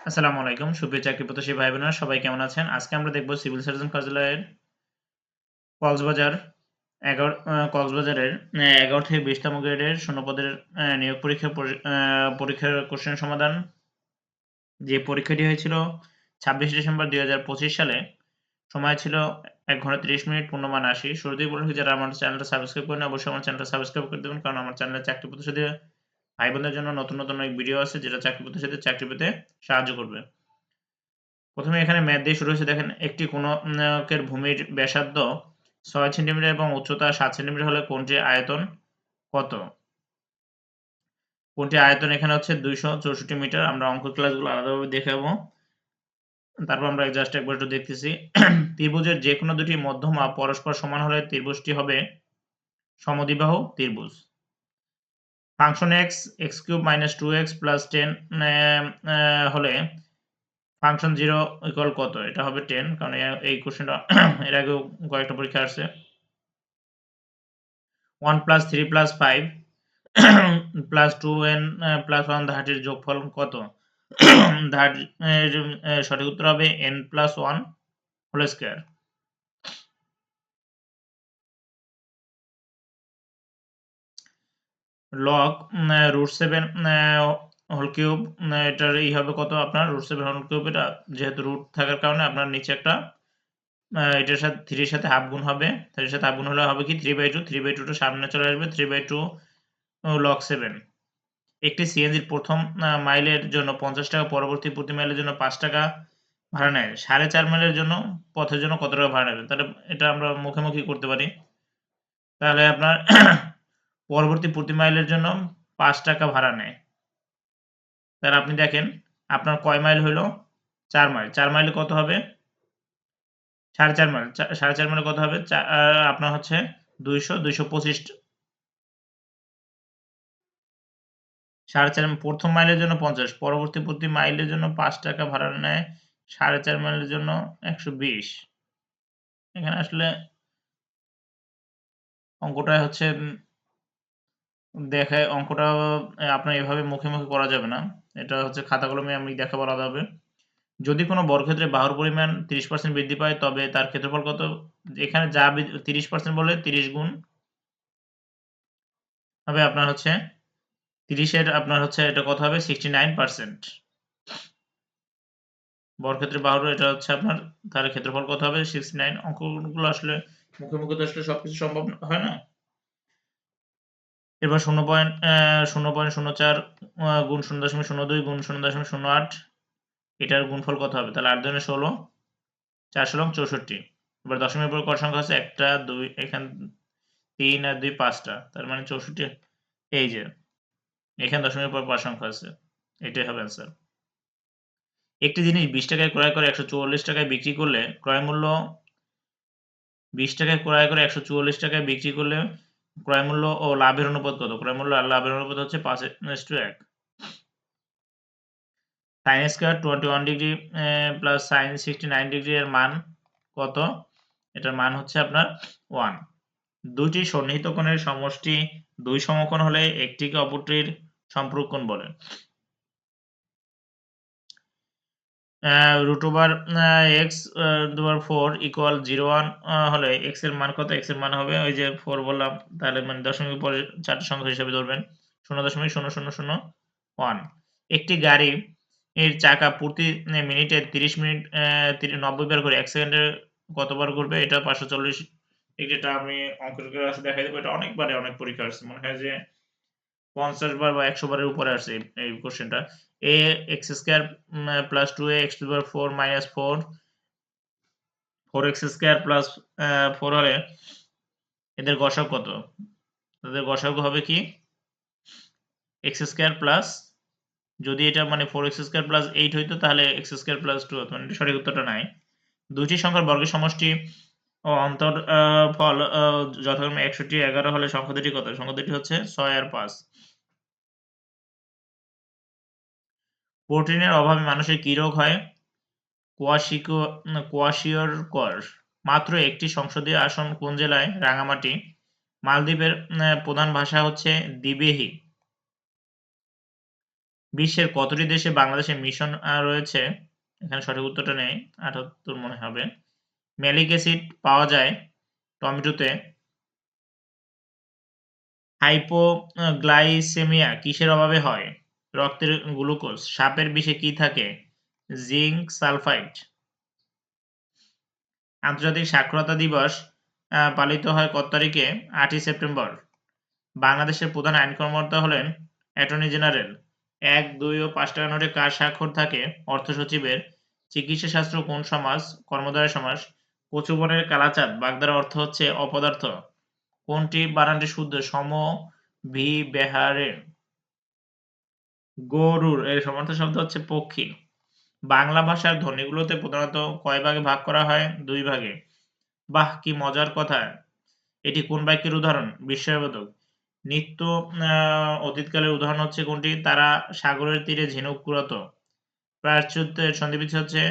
আসসালামু আলাইকুম সুপ্রিয় চাকরি প্রত্যাশী ভাই বোনেরা সবাই কেমন আছেন? আজকে আমরা দেখব সিভিল সার্জন কার্যালয়ের কক্সবাজার ১১ কক্সবাজারের ১১ থেকে ২০ তম গ্রেডের শূন্য পদের নিয়োগ পরীক্ষার কোশ্চেন সমাধান। যে পরীক্ষাটি হয়েছিল ২৬ ডিসেম্বর ২০২৫ সালে। সময় ছিল ১ ঘন্টা ৩০ মিনিট, পূর্ণমান ৮০। শুরুতেই বলে রাখি যারা আমার চ্যানেলটা সাবস্ক্রাইব করেনি অবশ্যই আমার চ্যানেলটা সাবস্ক্রাইব করে দেবেন, কারণ আমার চ্যানেলে চাকরি প্রত্যাশীদের ভাই বোনদের জন্য নতুন অনেক ভিডিও আছে যেটা চাকরি প্রত্যাশীদের চাকরি পেতে সাহায্য করবে। প্রথমে এখানে ম্যাথ দিয়ে শুরু হয়েছে। দেখেন একটি কোণকের ভূমির ব্যাসার্ধ ৬ সেন্টিমিটার এবং উচ্চতা ৭ সেন্টিমিটার হলে কোণটির আয়তন কত? কোণটির আয়তন এখানে হচ্ছে ২৬৪ মিটার। আমরা অঙ্ক ক্লাসগুলো আলাদাভাবে দেখাবো। তারপর আমরা জাস্ট একবার একটু দেখতেছি। ত্রিভুজের যেকোনো দুটি মধ্যমা পরস্পর সমান হলে ত্রিভুজটি হবে সমদ্বিবাহু ত্রিভুজ। ফাংশন x³ - 2x + 10 হলে ফাংশন 0 ইকুয়াল কত? এটা হবে 10, কারণ এই কোশ্চেনটা এর আগেও কয়েকটা পরীক্ষা আসছে। 1 + 3 + 5 + 2n + 1 ধারাটির যোগফল কত? ধারাটির সঠিক উত্তর হবে n + 1 whole square. Log √7 whole cube এটার হবে কত আপনার? √7 হোল কিউব, এটা যেহেতু রুট থাকার কারণে আপনার নিচে একটা এটার সাথে 3 এর সাথে হাফ গুণ হবে। 3 এর সাথে হাফ গুণ হলে হবে কি 3/2। 3/2 টা সামনে চলে আসবে। 3/2 log 7। একটি সিএনজির প্রথম মাইলের জন্য ৫০ টাকা, পরবর্তী প্রতি মাইলের জন্য ৫ টাকা ভাড়া নেয়। ৪.৫ মাইলের জন্য পথের জন্য কত টাকা ভাড়া নেবে? তাহলে এটা আমরা মুখে করতে পারি। তাহলে আপনার পরবর্তী প্রতি মাইলের জন্য ৫ টাকা ভাড়া নেয়। তাহলে আপনি দেখেন আপনার কয় মাইল হইল? ৪ মাইল। ৪ মাইলে কত হবে? ৪.৫ মাইল। ৪.৫ মাইলে কত হবে? আপনার হচ্ছে ২২৫ ৪.৫ প্রথম মাইলের জন্য ৫০, পরবর্তী প্রতি মাইলের জন্য ৫ টাকা ভাড়া নেয়। ৪.৫ মাইলের জন্য ১২০। এখানে আসলে অঙ্কটা হচ্ছে দেখায় অঙ্কটা আপনার এভাবে মুখে করা যাবে না। এটা হচ্ছে খাতা কলমে আমি দেখাবো আলাদাভাবে। যদি কোনো বর্গক্ষেত্রে বাহুর পরিমাণ ৩০% বৃদ্ধি পায় তবে তার ক্ষেত্রফল কত? এখানে যা ৩০% বললে ৩০ গুণ হবে আপনার হচ্ছে ৩০ এর আপনার হচ্ছে এটা কত হবে? 69%। বর্গক্ষেত্রের বাহুর এটা হচ্ছে আপনার, তাহলে ক্ষেত্রফল কত হবে? 69। অঙ্কগুলো আসলে মুখে তো আসলে সবকিছু সম্ভব হয় না। এবার ০.০৪ গুণ ০.০২ গুণ ০.০৮ এটার গুণফল কত হবে? তাহলে ৮ দুগুণে ১৬, ৪ × ৬৪। এবার দশমিকের পর কয় সংখ্যা আছে? ১ টা ২, এখানে ৩ আর ২ ৫ টা। তার মানে ৬৪। এই যে এখানে দশমিকের পর ৫ সংখ্যা আছে। এটাই হবে অ্যান্সার। একটি জিনিস ২০ টাকায় ক্রয় করে ১৪৪ টাকায় বিক্রি করলে ক্রয়মূল্য ২০ টাকায় ক্রয় করে ১৪৪ টাকায় বিক্রি করলে ক্রয়মূল্য ও লাভের অনুপাত কত? ক্রয়মূল্য আর লাভের অনুপাত হচ্ছে ৫:১। sin square 21 degree plus sin 69 degree এর মান কত? এটার মান হচ্ছে আপনার 1। দুইটি সন্নিহিত কোণের সমষ্টি ২ সমকোণ হলে একটিকে অপরটির সম্পূরক কোণ বলে। √x⁴ = 0,1 হলে x এর মান কত? x এর মান হবে ওই যে 4 বললাম, তাহলে মানে দশমিকের পরে ৪ টা সংখ্যা হিসেবে ধরবেন। 0.0001। একটি গাড়ি এর চাকা প্রতি মিনিটে ৩০ মিনিট ৯০ বার করে ১ সেকেন্ডে কতবার ঘুরবে? এটা ৫৪০। যেটা আমি অঙ্কের ক্লাসে দেখাই দেব। এটা অনেকবারে অনেক পরীক্ষা আসছে। মনে হয় যে ৫০ বার বা ১০০ বারের উপরে আসছে এই কোশ্চেনটা। ax² + 2ax⁴ - 4 4x² + 4 হলে এদের গসাগু কত? এদের গসাগু হবে কি x² যদি এটা মানে 4x² + 8 হইতো তাহলে x² + 2 হতো। মানে সঠিক উত্তরটা নাই। দুইটি সংখ্যার বর্গের সমষ্টি ও অন্তরফল যথাক্রমে ৬১ ও ১১ হলে সংখ্যা দুটি কত? সংখ্যা দুটি হচ্ছে ৬ আর ৫। প্রোটিনের অভাবে মানুষের কি রোগ হয়? কোয়াশিয়রকর। মাত্র একটি সংসদীয় আসন কোন জেলায়? রাঙামাটি। মালদ্বীপের প্রধান ভাষা হচ্ছে দিবেহি। বিশ্বের কতটি দেশে বাংলাদেশের মিশন রয়েছে? এখানে সঠিক উত্তরটা নেই, ৭৮ মনে হবে। ম্যালিক অ্যাসিড পাওয়া যায় টমেটোতে। হাইপোগ্লাইসেমিয়া কিসের অভাবে হয়? রক্তের গ্লুকোজ। সাপের বিষে কি থাকে? Zinc sulphide. আন্তর্জাতিক সাক্ষরতা দিবস পালিত হয় কত তারিখে? ৮ই সেপ্টেম্বর। বাংলাদেশের প্রধান আইন কর্মকর্তা হলেন অ্যাটর্নি জেনারেল। ১, ২ ও ৫ টাকা নোটে কার স্বাক্ষর থাকে? অর্থ সচিবের। চিকিৎসা শাস্ত্র কোন সমাস? কর্মধারয় সমাস। কচু বনের কালাচাঁদ বাগধারা অর্থ হচ্ছে অপদার্থ। কোনটি বানানটি শুদ্ধ? সমভিব্যাহারে। গরুর এর সমার্থক শব্দ হচ্ছে পক্ষী। বাংলা ভাষার ধ্বনিগুলোতে প্রধানত কয় ভাগে ভাগ করা হয়? ২ ভাগে। বাহ! কি মজার কথা! এটি কোন বাক্যের উদাহরণ? বিস্ময়বোধক। নিত্য অতীতকালের উদাহরণ হচ্ছে কোনটি? তারা সাগরের তীরে ঝিনুক কুড়াত। প্রায়শ্চিত্তের সন্ধিবিচ্ছেদ হচ্ছে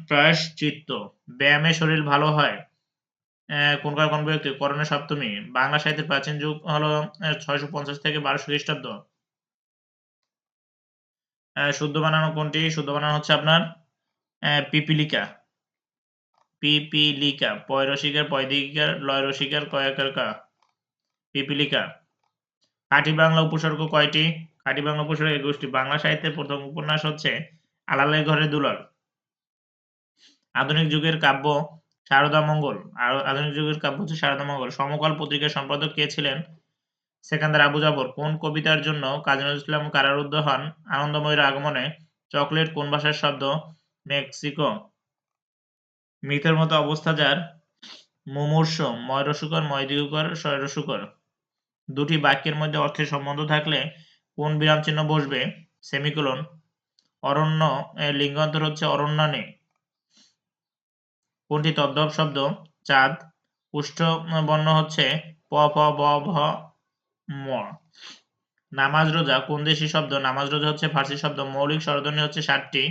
প্রায়শ্চিত্ত। ব্যায়ামে শরীর ভালো হয়। কোনকার কোন বিভক্তি? করণে সপ্তমী। বাংলা সাহিত্যের প্রাচীন যুগ হলো ৬৫০ থেকে ১২০০ খ্রিস্টাব্দ। শুদ্ধ বানান কোনটি? শুদ্ধ বানান হচ্ছে আপনার পিপীলিকা। পিপীলিকা। পয় রসিকার পয় দীর্ঘিকার লয় রসিকার কয়াকার কা। পিপীলিকা। খাঁটি বাংলা উপসর্গ কয়টি? খাঁটি বাংলা উপসর্গ ২১ টি। বাংলা সাহিত্যের প্রথম উপন্যাস হচ্ছে আলালের ঘরে দুলাল। আধুনিক যুগের কাব্য শারদামঙ্গল। আধুনিক যুগের কাব্য হচ্ছে শারদামঙ্গল। সমকাল পত্রিকার সম্পাদক কে ছিলেন? সেকান্দার আবু জাফর। কোন কবিতার জন্য কাজী নজরুল ইসলাম কারারুদ্ধ হন? আনন্দময়ীর আগমনে। চকলেট কোন ভাষার শব্দ? মেক্সিকো। মৃতের মতো অবস্থা যার? মুমূর্ষু। ময় রসুকর ময় দীর্ঘকর শয় রসুকর। দুটি বাক্যের মধ্যে অর্থের সম্বন্ধ থাকলে কোন বিরাম চিহ্ন বসবে? সেমিকোলন। অরণ্য এর লিঙ্গান্তর হচ্ছে অরণ্যানী। কোনটি তদ্ভব শব্দ? চাঁদ। পুষ্ট বর্ণ হচ্ছে প, ফ, ব, ভ, ম। নামাজ রোজা কোন দেশি শব্দ? নামাজ রোজা হচ্ছে ফার্সি শব্দ। মৌলিক স্বরধ্বনি হচ্ছে ৭টি।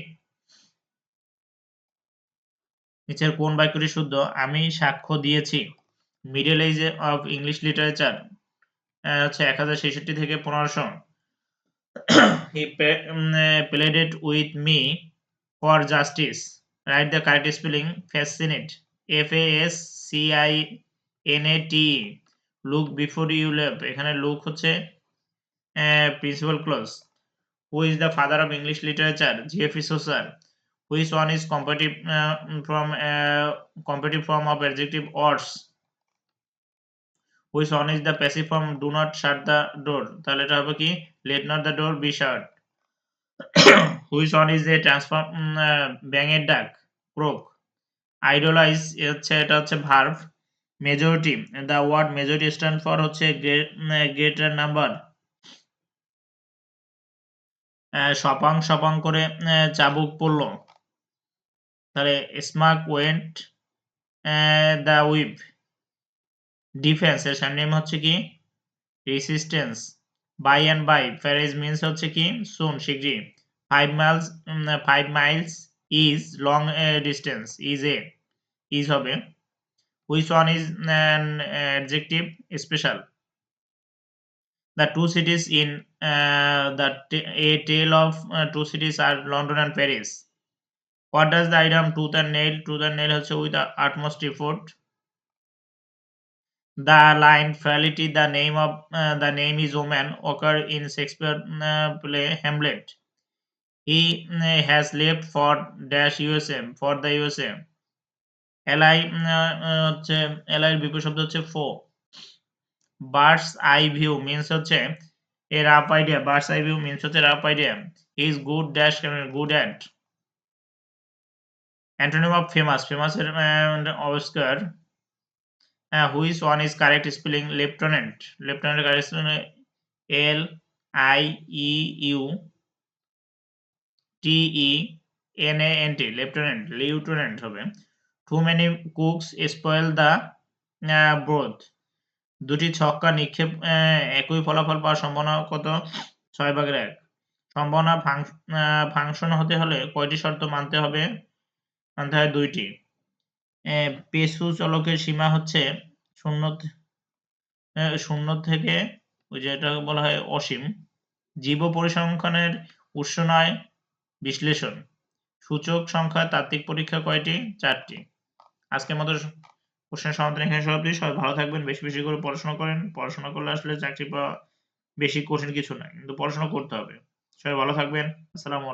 নিচের কোন বাক্যটি শুদ্ধ? আমি সাক্ষ্য দিয়েছি। Middle age of English literature হচ্ছে ১০৬৬ থেকে ১৫০০। He pleaded with me for justice. Write the correct spelling. Fascinate. FASCINATE. Look before you leap. এখানে look হচ্ছে principal clause. Who is the father of English literature? G.F.E. Chaucer. Which one is comparative form of adjective odds? Which one is the passive form? Do not shut the door. তাহলে এটা হবে কি? Let not the door be shut. Which one is a transform ব্যাঙের ডাক? Croak. Idolize হচ্ছে এটা হচ্ছে verb. Majority the word majority stand for হচ্ছে greater number. সপাং সপাং করে চাবুক পড়ল। তাহলে smack went the whip. Defence এর সারনেম হচ্ছে কি? Resistance. By and by phrase means হচ্ছে কি? সুন শিগগিরই। 5 miles is long distance is হবে। Which one is an adjective? Special. The two cities in a tale of two cities are London and Paris. What does the item tooth and nail? Tooth and nail হচ্ছে with the utmost effort. The line frailty the name is woman occur in Shakespeare play Hamlet. He has left for dash USA for the USA. ally হচ্ছে ally এর বিপরীত শব্দ হচ্ছে ফো। Birds eye view means হচ্ছে a rough idea. Bird's eye view means হচ্ছে rough idea. Is good dash good at. Antonym of famous famous এর obscure. Which one is correct spelling? Lieutenant লেফটেন্যান্টের correct spelling LIEUTENANT lieutenant lieutenant হবে। Too many cooks spoil the broth. দুটি ছক্কা নিক্ষেপ একই ফলাফল পাওয়ার সম্ভাবনা কত? ৬/১। সম্ভাবনা ফাংশন হতে হলে কয়টি শর্ত মানতে হবে? মানতে হয় ২টি। পেশু চলকের সীমা হচ্ছে ০ থেকে ওই যেটাকে বলা হয় অসীম। জীব পরিসংখ্যানের উৎস নয় বিশ্লেষণ। সূচক সংখ্যা তাত্ত্বিক পরীক্ষা কয়টি? 4টি। আজকের মতো কোশ্চেন সমাধান এখানে সমাপ্তি। সবাই ভালো থাকবেন, বেশি বেশি করে পড়াশোনা করেন। পড়াশোনা করলে আসলে চাকরি পাওয়া বেশি কঠিন কিছু নয়, কিন্তু পড়াশোনা করতে হবে। সবাই ভালো থাকবেন। আসসালামু আলাইকুম।